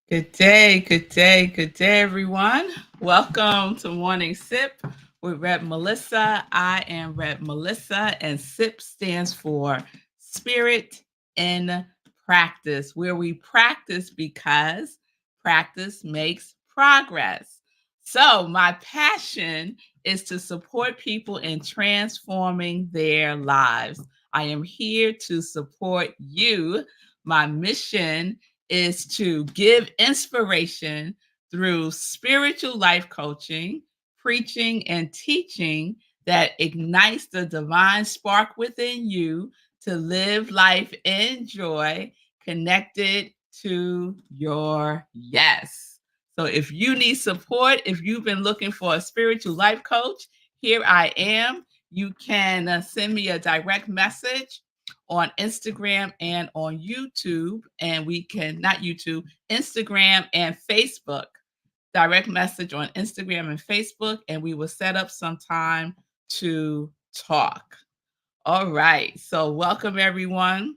Good day, everyone. Welcome to Morning Sip with Rev Melissa. I am Rev Melissa, and SIP stands for Spirit in Practice, where we practice because practice makes progress. So, my passion is to support people in transforming their lives. I am here to support you. My mission is to give inspiration through spiritual life coaching, preaching, and teaching that ignites the divine spark within you to live life in joy, connected to your yes. So, if you need support, if you've been looking for a spiritual life coach, here I am. You can send me a direct message on Instagram and on YouTube, and we can not YouTube, Instagram and Facebook. Direct message on Instagram and Facebook, and we will set up some time to talk. All right. So, welcome everyone.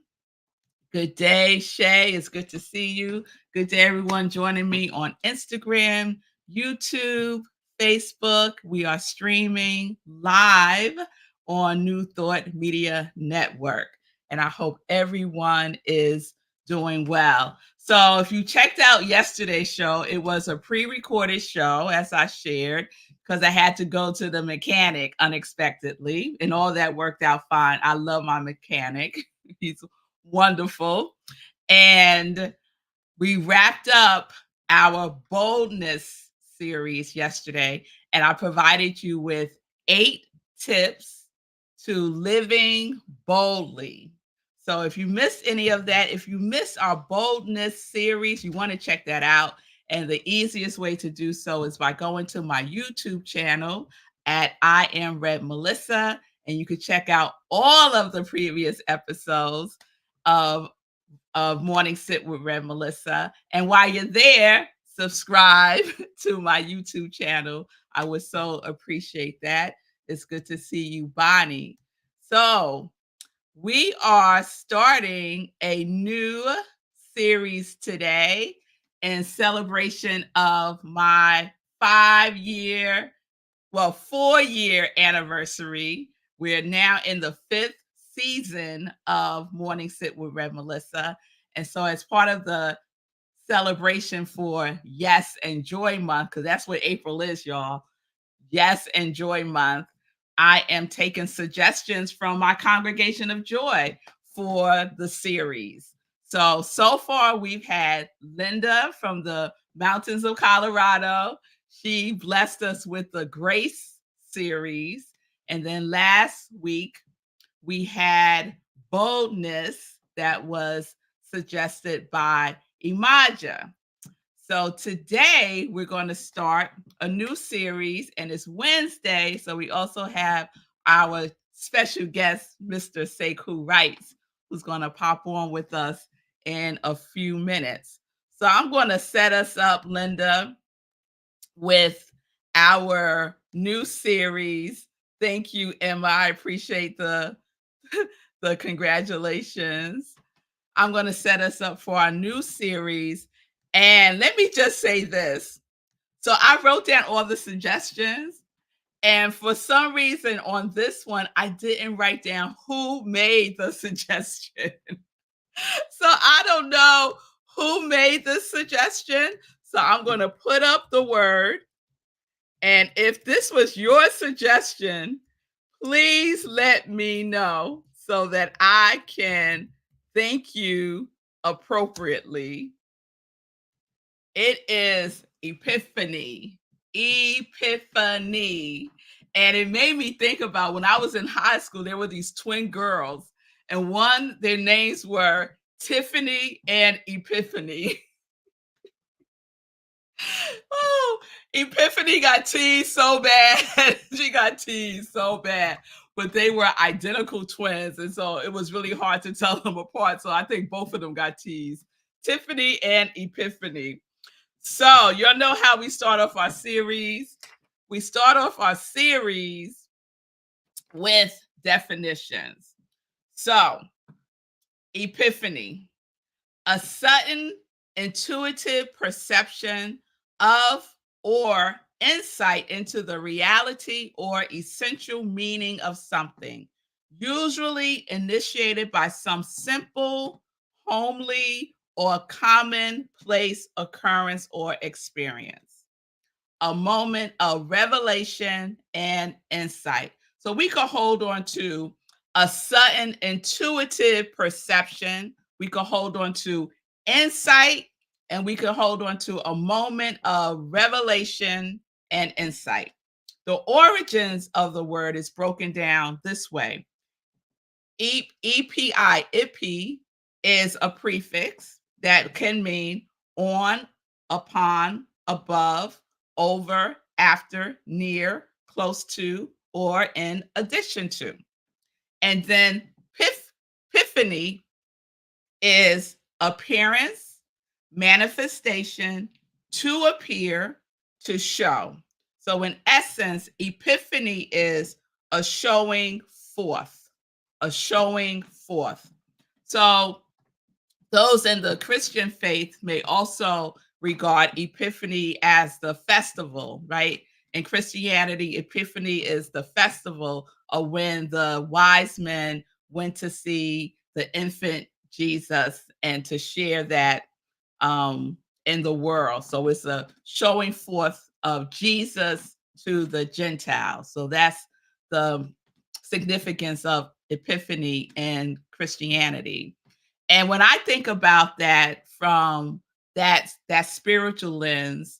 Good day, Shay. It's good to see you. Good day, everyone joining me on Instagram, YouTube, Facebook. We are streaming live on New Thought Media Network. And I hope everyone is doing well. So, if you checked out yesterday's show, it was a pre recorded show, as I shared, because I had to go to the mechanic unexpectedly, and all that worked out fine. I love my mechanic. He's wonderful. And we wrapped up our boldness series yesterday, and I provided you with 8 tips to living boldly. So if you missed any of that, if you missed our boldness series, you want to check that out. And the easiest way to do so is by going to my YouTube channel at I Am Rev Melissa, and you can check out all of the previous episodes of Morning Sit with Rev Melissa. And while you're there, subscribe to my YouTube channel. I would so appreciate that. It's good to see you, Bonnie. So, we are starting a new series today in celebration of my 5-year, 4-year anniversary. We're now in the 5th season of Morning Sit with Rev Melissa. And so, as part of the celebration for Yes and Joy Month, because that's what April is, y'all. Yes and Joy Month. I am taking suggestions from my congregation of joy for the series. So far we've had Linda from the mountains of Colorado. She blessed us with the Grace series. And then last week we had Boldness that was suggested by Imaja. So today we're going to start a new series, and it's Wednesday. So we also have our special guest, Mr. Sekou Wrights, who's going to pop on with us in a few minutes. So I'm going to set us up, Linda, with our new series. Thank you, Emma. I appreciate the the congratulations. I'm going to set us up for our new series. And let me just say this. So I wrote down all the suggestions. And for some reason on this one, I didn't write down who made the suggestion. So I don't know who made this suggestion. So I'm going to put up the word. And if this was your suggestion, please let me know so that I can thank you appropriately. It is Epiphany. Epiphany. And it made me think about when I was in high school, there were these twin girls, and their names were Tiffany and Epiphany. Oh, Epiphany got teased so bad. She got teased so bad. But they were identical twins. And so it was really hard to tell them apart. So I think both of them got teased. Tiffany and Epiphany. So, y'all know how we start off our series. We start off our series with definitions. So, Epiphany, a sudden intuitive perception of or insight into the reality or essential meaning of something, usually initiated by some simple, homely, or commonplace occurrence or experience. A moment of revelation and insight. So we could hold on to a sudden intuitive perception. We could hold on to insight, and we could hold on to a moment of revelation and insight. The origins of the word is broken down this way. Epi is a prefix that can mean on, upon, above, over, after, near, close to, or in addition to. And then epiphany is appearance, manifestation, to appear, to show. So in essence, epiphany is a showing forth, a showing forth. So those in the Christian faith may also regard Epiphany as the festival, right? In Christianity, Epiphany is the festival of when the wise men went to see the infant Jesus and to share that in the world. So it's a showing forth of Jesus to the Gentiles. So that's the significance of Epiphany in Christianity. And when I think about that from that spiritual lens,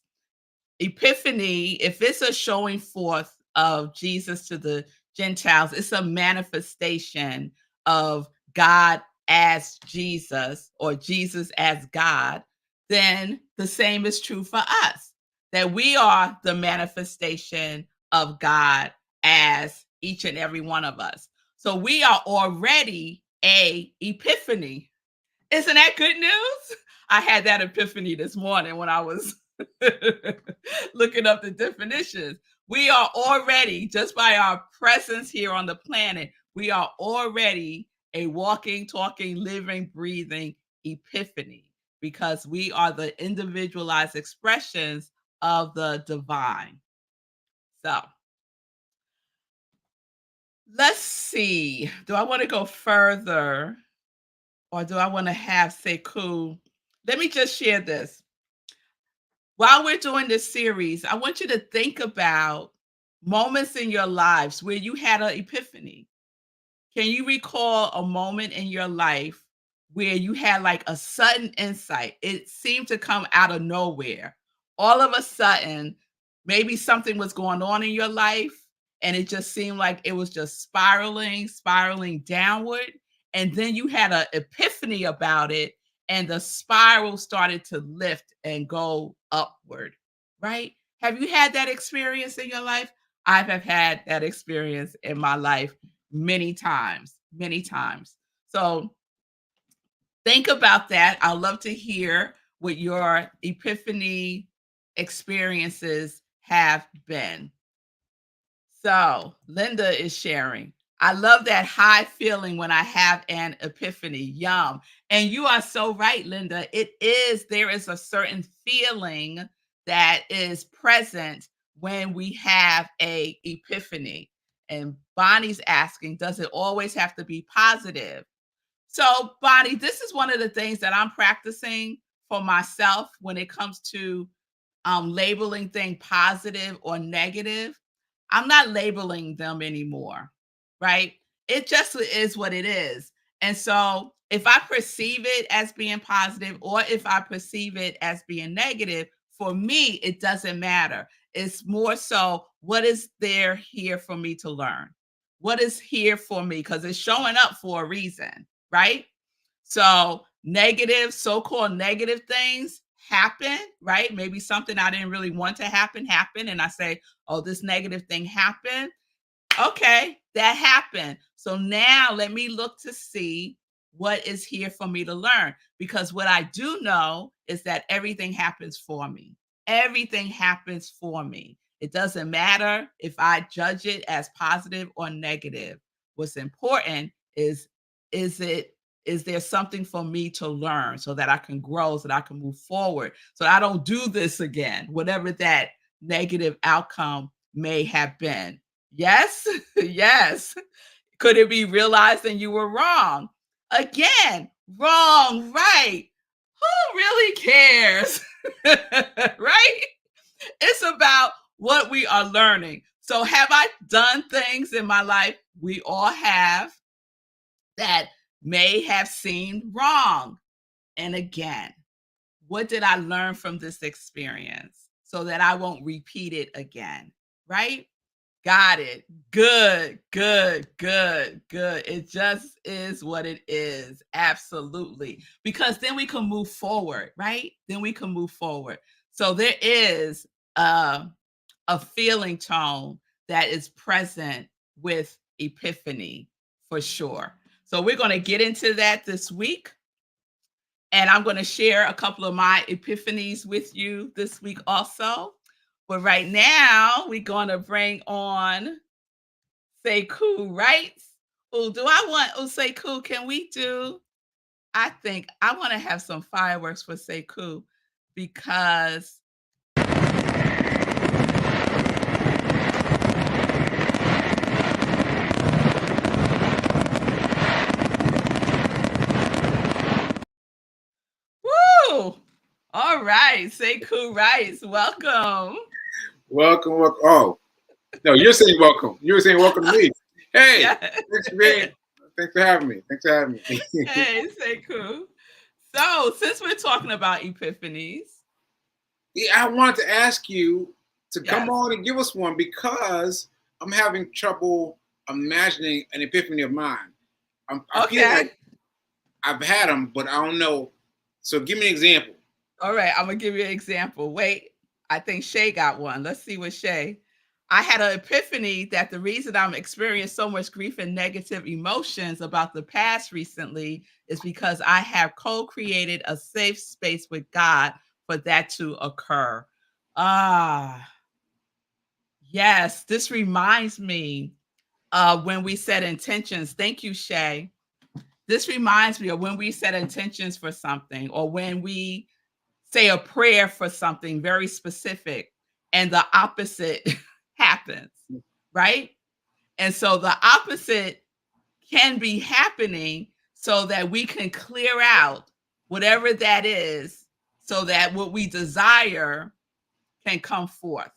Epiphany, if it's a showing forth of Jesus to the Gentiles, it's a manifestation of God as Jesus or Jesus as God, then the same is true for us, that we are the manifestation of God as each and every one of us. So we are already a epiphany. Isn't that good news? I had that epiphany this morning when I was looking up the definitions. We are already, just by our presence here on the planet, we are already a walking, talking, living, breathing epiphany because we are the individualized expressions of the divine. So let's see. Do I want to go further? Or do I want to have Sekou? Let me just share this. While we're doing this series, I want you to think about moments in your lives where you had an epiphany. Can you recall a moment in your life where you had like a sudden insight? It seemed to come out of nowhere. All of a sudden, maybe something was going on in your life and it just seemed like it was just spiraling downward. And then you had an epiphany about it, and the spiral started to lift and go upward, right? Have you had that experience in your life? I have had that experience in my life many times, many times. So think about that. I'd love to hear what your epiphany experiences have been. So Linda is sharing. I love that high feeling when I have an epiphany. Yum. And you are so right, Linda. There is a certain feeling that is present when we have a epiphany. And Bonnie's asking, does it always have to be positive? So, Bonnie, this is one of the things that I'm practicing for myself when it comes to labeling things positive or negative. I'm not labeling them anymore, right? It just is what it is. And so if I perceive it as being positive or if I perceive it as being negative, for me, it doesn't matter. It's more so what is there here for me to learn? What is here for me? Because it's showing up for a reason, right? So negative, so-called negative things happen, right? Maybe something I didn't really want to happen happened. And I say, oh, this negative thing happened. Okay, that happened. So now let me look to see what is here for me to learn. Because what I do know is that everything happens for me. Everything happens for me. It doesn't matter if I judge it as positive or negative. What's important is it Is there something for me to learn so that I can grow, so that I can move forward, so I don't do this again, whatever that negative outcome may have been? Yes, yes. Could it be realizing you were wrong? Again, wrong, right? Who really cares? Right? It's about what we are learning. So, have I done things in my life? We all have, that may have seemed wrong. And again, what did I learn from this experience so that I won't repeat it again? Right? Got it. Good, good, good, good. It just is what it is. Absolutely. Because then we can move forward, right? Then we can move forward. So there is a feeling tone that is present with epiphany for sure. So we're going to get into that this week. And I'm going to share a couple of my epiphanies with you this week also. But right now, we're going to bring on Sekou, right? Oh, do I want, oh, Sekou, can we do? I think I want to have some fireworks for Sekou because woo! All right, Sekou Rice, welcome. Welcome, welcome. Oh, no, you're saying welcome. You were saying welcome to me. Hey, Yeah. thanks for having me. Thanks for having me. Hey, Sekou. So, since we're talking about epiphanies, Yeah, I wanted to ask you to come yes. on and give us one because I'm having trouble imagining an epiphany of mine. I feel Okay. like I've had them, but I don't know. So give me an example. All right, I'm gonna give you an example. Wait, I think Shay got one. Let's see what Shay. I had an epiphany that the reason I'm experiencing so much grief and negative emotions about the past recently is because I have co-created a safe space with God for that to occur. Ah, yes, this reminds me when we set intentions. Thank you, Shay. This reminds me of when we set intentions for something or when we say a prayer for something very specific and the opposite happens, right? And so the opposite can be happening so that we can clear out whatever that is so that what we desire can come forth,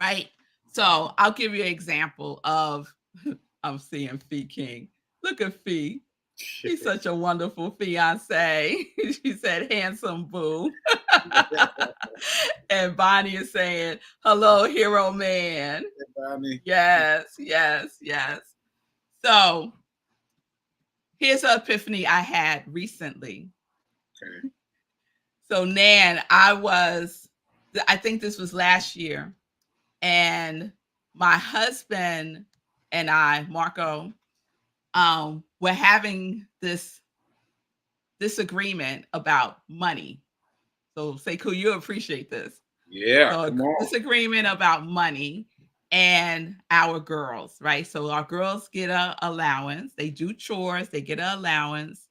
right? So I'll give you an example of I'm seeing Fee King. Look at Fee. He's such a wonderful fiance. She said, handsome boo. And Bonnie is saying, hello, hero man. Yes, yes, yes. So here's an epiphany I had recently. Okay. So, Nan, I think this was last year, and my husband and I, Marco, were having this disagreement about money. So, Sekou, you appreciate this. Yeah, So, a come on. disagreement about money and our girls, right? So, our girls get an allowance. They do chores, they get an allowance,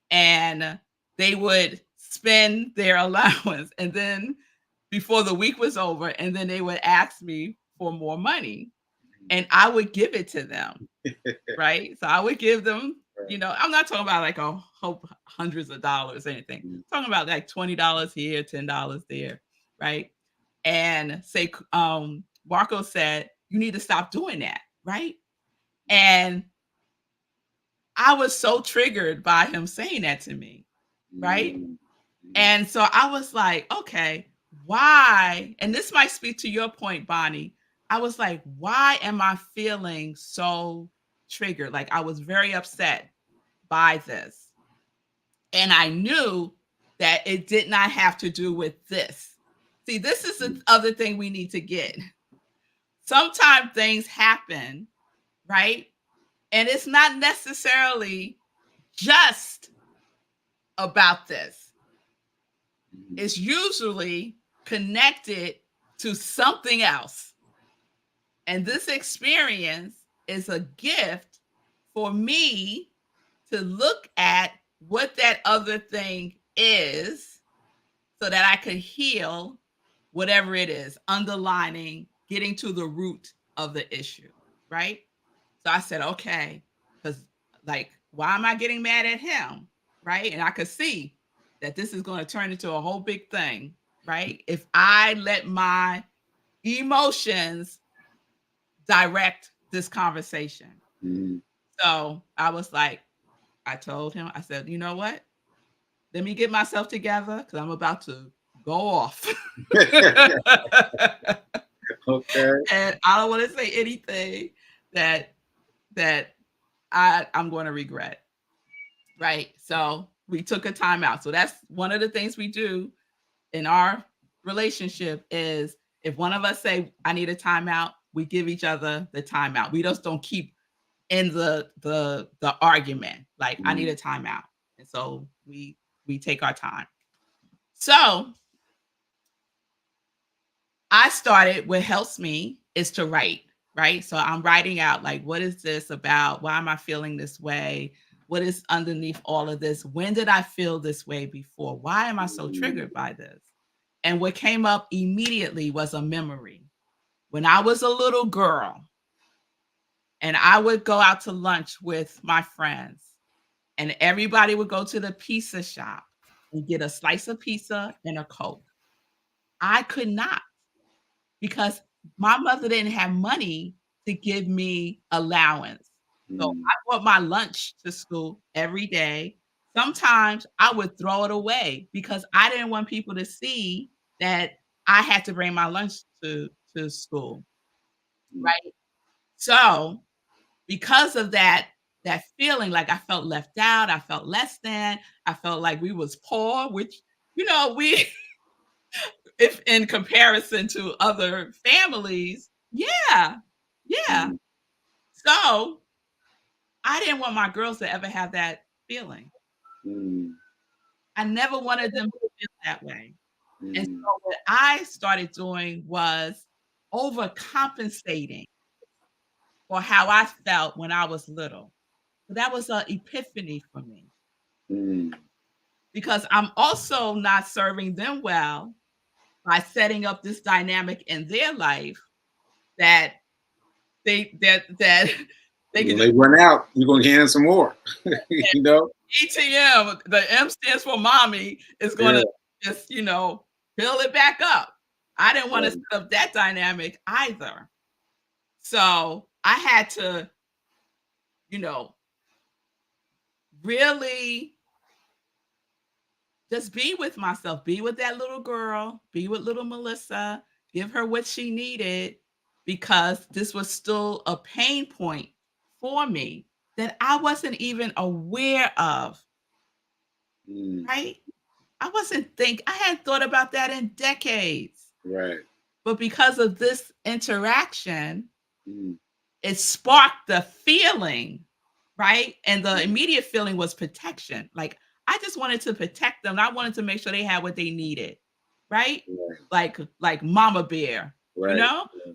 and they would spend their allowance. And then before the week was over, and then they would ask me for more money, and I would give it to them, right? So, I would give them, I'm not talking about like a whole hundreds of dollars or anything. I'm talking about like $20 here, $10 there, right? And say, Marco said, you need to stop doing that, right? And I was so triggered by him saying that to me, right? And so I was like, okay, why? And this might speak to your point, Bonnie. I was like, why am I feeling so triggered? Like I was very upset by this. And I knew that it did not have to do with this. See, this is the other thing we need to get. Sometimes things happen, right? And it's not necessarily just about this. It's usually connected to something else. And this experience is a gift for me to look at what that other thing is so that I could heal whatever it is, underlining, getting to the root of the issue, right? So I said, okay, because like, why am I getting mad at him? Right. And I could see that this is going to turn into a whole big thing, right? If I let my emotions direct this conversation. Mm-hmm. So I was like, I told him, I said, you know what? Let me get myself together because I'm about to go off. Okay. And I don't want to say anything that I'm going to regret. Right. So we took a time out. So that's one of the things we do in our relationship is if one of us say, I need a timeout, we give each other the timeout. We just don't keep in the argument. Like, I need a timeout. And so we take our time. So I started what helps me is to write, right? So I'm writing out like, what is this about? Why am I feeling this way? What is underneath all of this? When did I feel this way before? Why am I so triggered by this? And what came up immediately was a memory. When I was a little girl and I would go out to lunch with my friends, and everybody would go to the pizza shop and get a slice of pizza and a Coke. I could not because my mother didn't have money to give me allowance. So I brought my lunch to school every day. Sometimes I would throw it away because I didn't want people to see that I had to bring my lunch to school, right? So because of that feeling, like I felt left out, I felt less than, I felt like we was poor, which we if in comparison to other families, yeah, yeah. So I didn't want my girls to ever have that feeling. I never wanted them to feel that way. And so what I started doing was overcompensating for how I felt when I was little. So that was an epiphany for me because I'm also not serving them well by setting up this dynamic in their life that that they can When just they run out, you're gonna hand some more. You know? ATM, the M stands for mommy, is gonna just, fill it back up. I didn't want to set up that dynamic either. So I had to, you know, really just be with myself, be with that little girl, be with little Melissa, give her what she needed because this was still a pain point for me that I wasn't even aware of, right? I hadn't thought about that in decades. Right. But because of this interaction, it sparked the feeling, right? And the immediate feeling was protection. Like I just wanted to protect them. I wanted to make sure they had what they needed, right? Like Mama Bear, Right.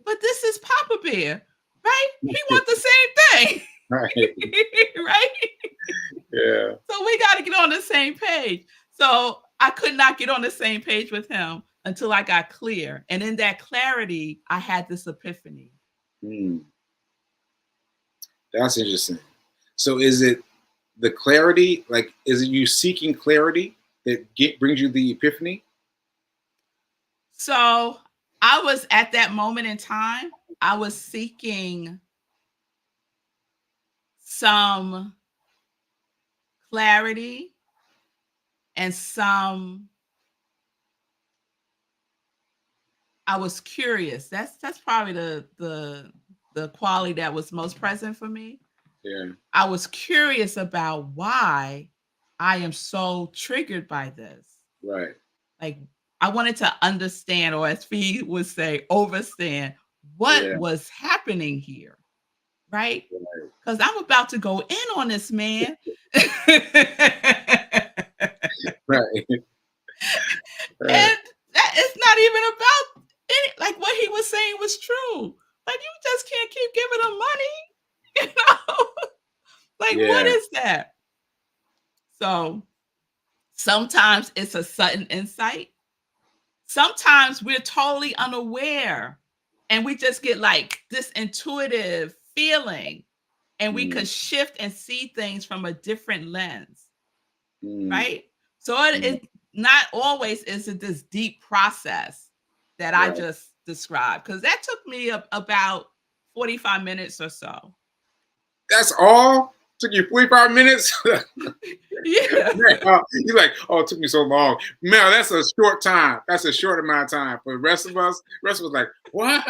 But this is Papa Bear, right? He wants the same thing, Right. right? Yeah. So we got to get on the same page. So I could not get on the same page with him until I got clear. And in that clarity, I had this epiphany. That's interesting. So is it the clarity? Like, is it you seeking clarity that brings you the epiphany? So I was at that moment in time, I was seeking some clarity and I was curious. That's probably the quality that was most present for me. Yeah. I was curious about why I am so triggered by this. Right. Like I wanted to understand, or as Fee would say, overstand what was happening here, right? Because I'm about to go in on this man. Right. And that it's not even about any like what he was saying was true. Like you just can't keep giving him money, you know? Like what is that? So sometimes it's a sudden insight. Sometimes we're totally unaware and we just get like this intuitive feeling and we could shift and see things from a different lens, right? So it not always is it this deep process that I Right. just described, because that took me about 45 minutes or so. That's all? Took you 45 minutes? Yeah. Man, you're like, oh, it took me so long. Man, that's a short time. That's a short amount of time. For the rest of us like, what?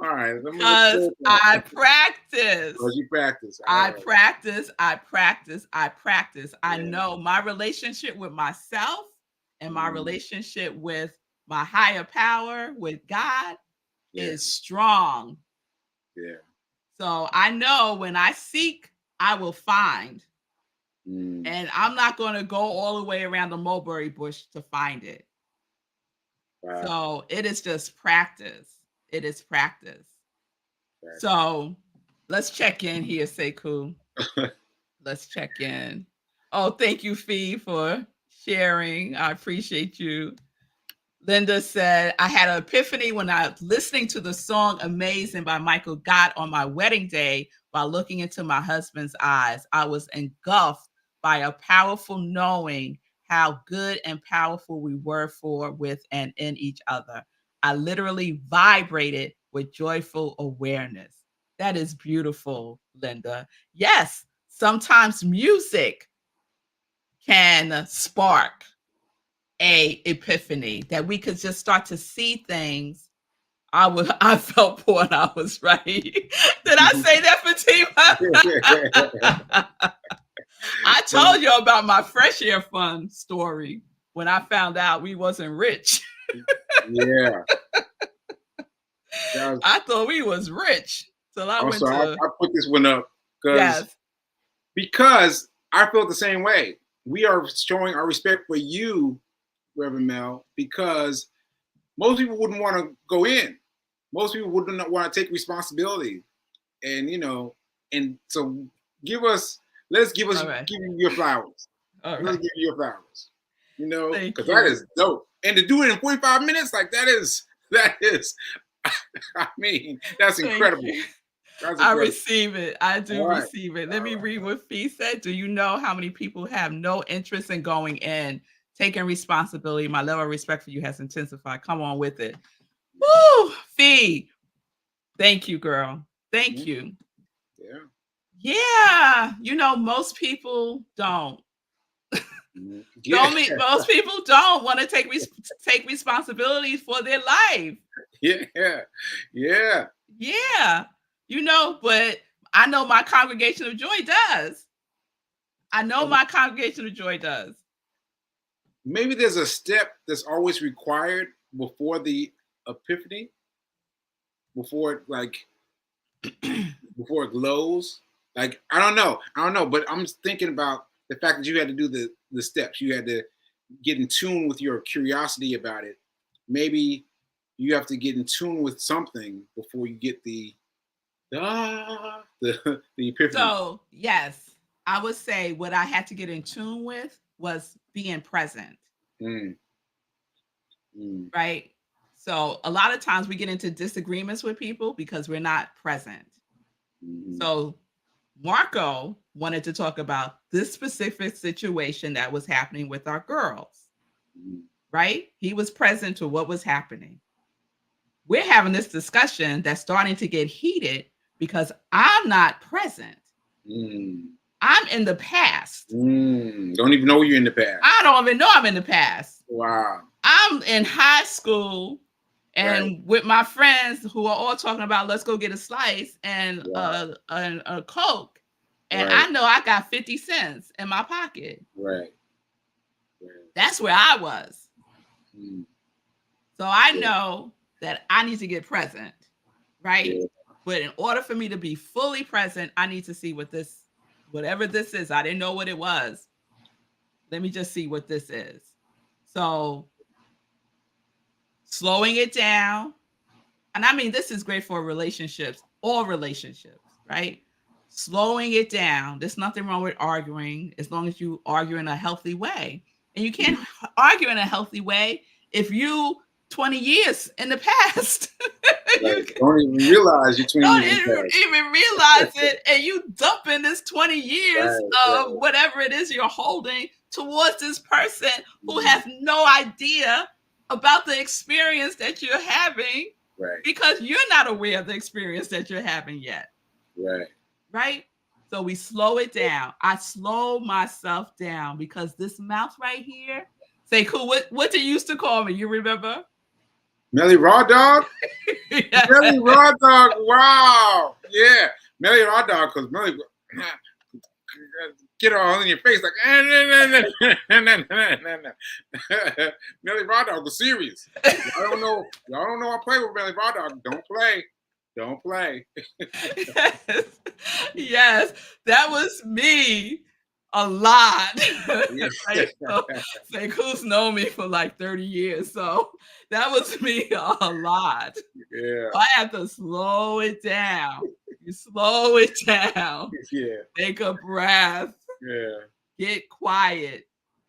All right, let me Because look I practice. because you practice. All I right. practice, I practice, I practice. I Yeah. know my relationship with myself and my Mm, relationship with my higher power, with God, yeah. is strong. Yeah. So I know when I seek, I will find. Mm, And I'm not going to go all the way around the mulberry bush to find it. wow. So it is just practice. It is practice. Right. So let's check in here, Sekou. Let's check in. Oh, thank you, Fee, for sharing. I appreciate you. Linda said, I had an epiphany when I was listening to the song Amazing by Michael Gott on my wedding day while looking into my husband's eyes. I was engulfed by a powerful knowing how good and powerful we were for, with, and in each other. I literally vibrated with joyful awareness. That is beautiful, Linda. Yes, sometimes music can spark a epiphany that we could just start to see things. I felt poor and I was right. Did I say that, Fatima? I told you about my fresh air fund story when I found out we wasn't rich. Yeah. That was, I thought we was rich. So I went also, to, I put this one up yes. because I felt the same way. We are showing our respect for you, Reverend Mel, because most people wouldn't want to go in. Most people wouldn't want to take responsibility, and and so let's give All right. you your flowers. All Let's right. give you your flowers. Thank Because that you. is dope, and to do it in 45 minutes, like that is. I mean, that's Thank incredible. you. That's I incredible. receive it. I do All right, receive it. Let all me right. read what Fee said. Do you know how many people have no interest in going in, taking responsibility? My level of respect for you has intensified. Come on with it. Woo! Fee. Thank you, girl. Thank Mhm. you. Yeah. Yeah. Most people don't. Mhm. Yeah. Most people don't want to take responsibility for their life. Yeah. Yeah. Yeah. But I know my congregation of joy does. I know my congregation of joy does. Maybe there's a step that's always required before the epiphany, before it before it glows. Like I don't know, but I'm just thinking about the fact that you had to do the steps. You had to get in tune with your curiosity about it. Maybe you have to get in tune with something before you get the epiphany. So, yes, I would say what I had to get in tune with was being present, Mm, mm, right? So, a lot of times we get into disagreements with people because we're not present. mm, So, Marco wanted to talk about this specific situation that was happening with our girls, mm, right? He was present to what was happening. We're having this discussion that's starting to get heated because I'm not present. mm, I'm in the past. Don't even know you're in the past. I don't even know I'm in the past. Wow. I'm in high school Right. and with my friends who are all talking about let's go get a slice and Wow. a Coke. And Right. I know I got 50 cents in my pocket. Right. Right. That's where I was. Mm, So I yeah. know that I need to get present, right? Yeah. But in order for me to be fully present, I need to see whatever this is. I didn't know what it was. Let me just see what this is. So slowing it down. And I mean, this is great for relationships, all relationships, right? slowing it down. There's nothing wrong with arguing as long as you argue in a healthy way. And you can't argue in a healthy way if you 20 years in the past. You don't even realize you're 20 don't years in the past. even realize it, and you dump in this 20 years of right. whatever it is you're holding towards this person who has no idea about the experience that you're having, right? Because you're not aware of the experience that you're having yet, right? So we slow it down. I slow myself down because this mouth right here. Say, cool. What did you used to call me? You remember? Melly Raw Dog? Yeah. Melly Raw Dog. Wow. Yeah. Melly Raw Dog, because Melly get all in your face like, Melly Raw Dog was serious. Y'all don't know I play with Melly Raw Dog. Don't play. Don't play. Yes, that was me a lot. Right? So, who's known me for like 30 years. So that was me a lot. Yeah. So I have to slow it down. You slow it down. Yeah. Take a breath. Yeah. Get quiet.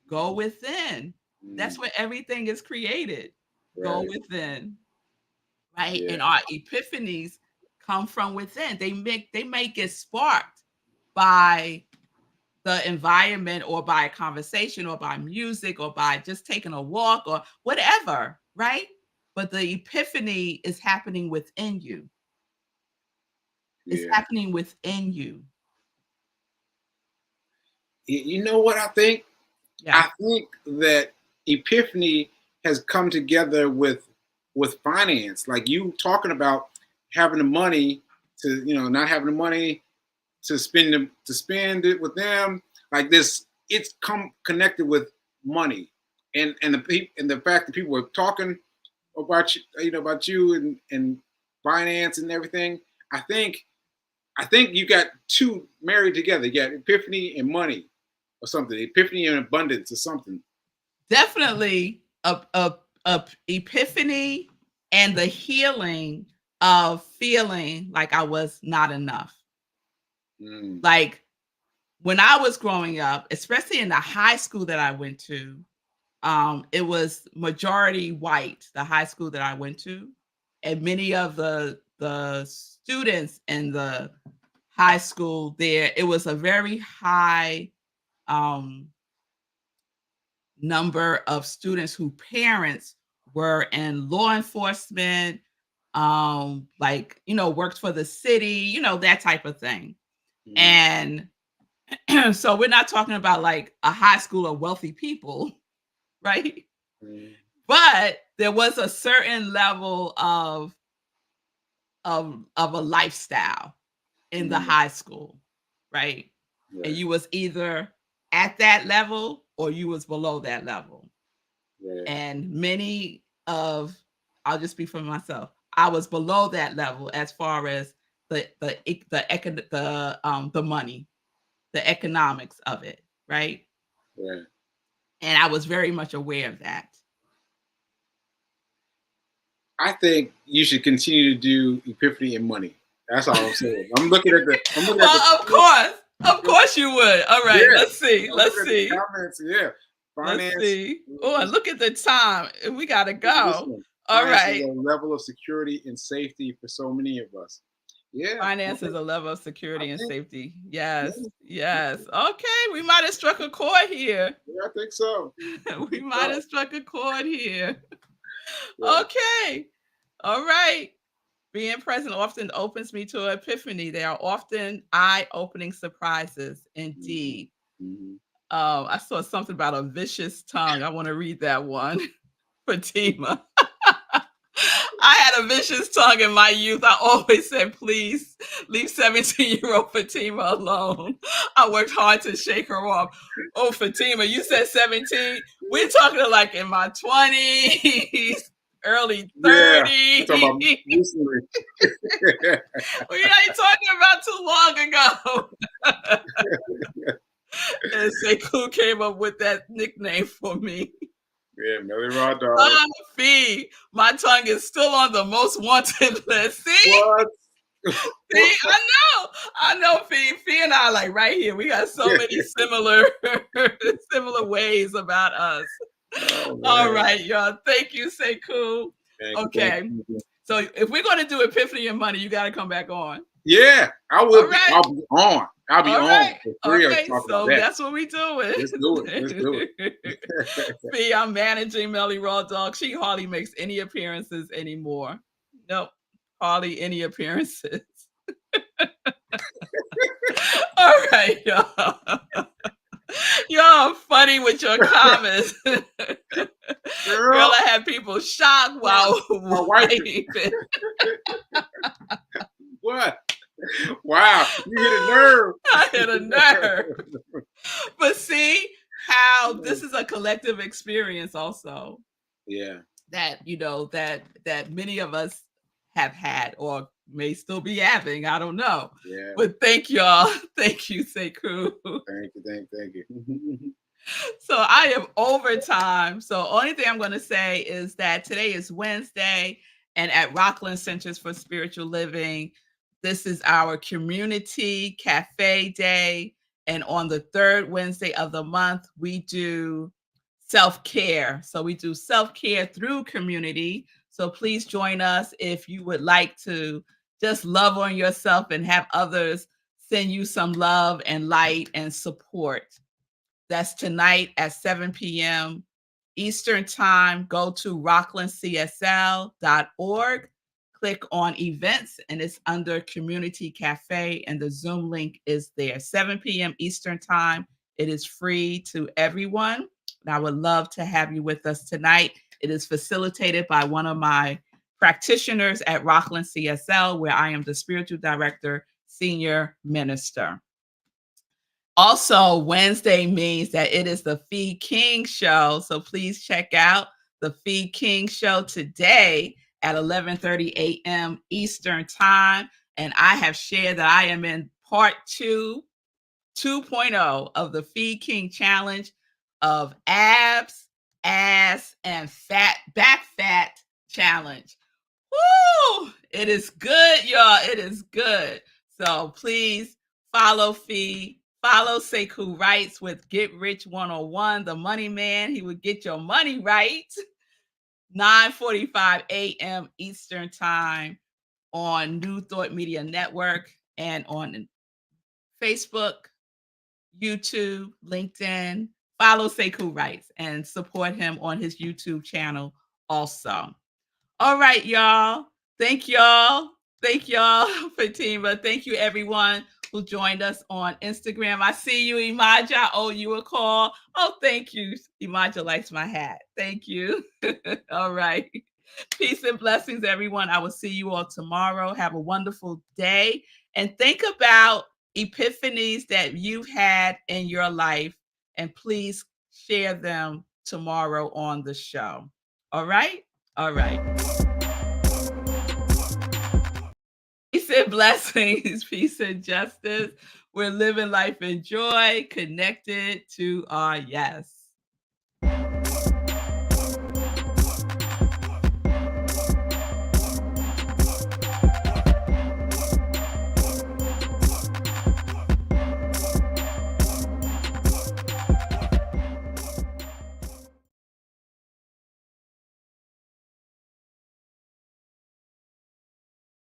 Go within. That's where everything is created. Right. Go within. Right. Yeah. And our epiphanies come from within. They may get sparked by the environment or by a conversation or by music or by just taking a walk or whatever, right? But the epiphany is happening within you. It's happening within you. You know what I think? Yeah. I think that epiphany has come together with finance. Like you talking about having the money to, not having the money to spend it with them. Like this, it's connected with money, and the fact that people are talking about you, and finance and everything. I think you got two married together. You got epiphany and money, or something. Epiphany and abundance, or something. Definitely a epiphany and the healing of feeling like I was not enough. Like when I was growing up, especially in the high school that I went to, it was majority white, the high school that I went to. And many of the students in the high school there, it was a very high number of students whose parents were in law enforcement, worked for the city, that type of thing. And so we're not talking about like a high school of wealthy people, right? But there was a certain level of a lifestyle in the high school, right? And you was either at that level or you was below that level. And I'll just speak for myself. I was below that level as far as the money, the economics of it, right? And I was very much aware of that. I think you should continue to do epiphany and money. That's all I'm saying. I'm looking at the. Of course you would. All right, yeah. Let's see. Comments, yeah. Finance. Let's see. Oh, and look at the time. We gotta go. Listen, all right. Is a level of security and safety for so many of us. Yeah. Finance is a level of security and safety. Yes. Okay, we might have struck a chord here. Yeah, I think so. We might have struck a chord here. Yeah. Okay. All right. Being present often opens me to an epiphany. They are often eye-opening surprises, indeed. I saw something about a vicious tongue. I want to read that one. Fatima. I had a vicious tongue in my youth. I always said, please leave 17-year-old Fatima alone. I worked hard to shake her off. Oh, Fatima, you said 17? We're talking like in my 20s. Early 30s. Talking about recently. We ain't talking about too long ago. And Sekou came up with that nickname for me. Yeah, Melly Raw Dog. My tongue is still on the most wanted list. See? What? See, I know, Fee and I like right here. We got so many similar ways about us. Oh, All man. right, y'all. Thank you, Sekou. Okay. So if we're going to do Epiphany and Money, you got to come back on. Yeah, I will All be. right. I'll be on. I'll be All on right. for free. Okay, Talk so about that. that's what we doing. Let's do it. Let's do it. Fee, I'm managing Melly Raw Dog. She hardly makes any appearances anymore. Nope, hardly any appearances. All right, y'all. Y'all funny with your comments. Girl, I had people shocked while wiping. What? Wow, you hit a nerve. I hit a nerve. But see how this is a collective experience also. Yeah. That, you know, that many of us have had or may still be having. I don't know. Yeah. But thank y'all. Thank you, Sekou. Thank you. So I am over time. So only thing I'm going to say is that today is Wednesday, and at Rockland Centers for Spiritual Living, this is our community cafe day. And on the third Wednesday of the month, we do self-care. So we do self-care through community. So please join us if you would like to just love on yourself and have others send you some love and light and support. That's tonight at 7 p.m. Eastern Time. Go to rocklandcsl.org, click on events, and it's under Community Cafe, and the Zoom link is there. 7 p.m. Eastern Time. It is free to everyone. And I would love to have you with us tonight. It is facilitated by one of my practitioners at Rockland CSL, where I am the spiritual director, senior minister. Also, Wednesday means that it is the Fee King Show. So please check out the Fee King Show today at 11:30 a.m. Eastern Time. And I have shared that I am in part 2.0 of the Fee King Challenge of abs, ass, and back fat challenge. Woo! It is good, y'all. It is good. So please follow Fee. Follow Sekou Writes with Get Rich 101, the money man. He would get your money right. 9:45 a.m. Eastern Time on New Thought Media Network and on Facebook, YouTube, LinkedIn. Follow Sekou Writes and support him on his YouTube channel also. All right, y'all. Thank y'all. Thank y'all, Fatima. Thank you, everyone who joined us on Instagram. I see you, Imaja. I owe you a call. Oh, thank you. Imaja likes my hat. Thank you. All right. Peace and blessings, everyone. I will see you all tomorrow. Have a wonderful day. And think about epiphanies that you've had in your life. And please share them tomorrow on the show. All right? All right. Peace and blessings, peace and justice. We're living life in joy, connected to our yes.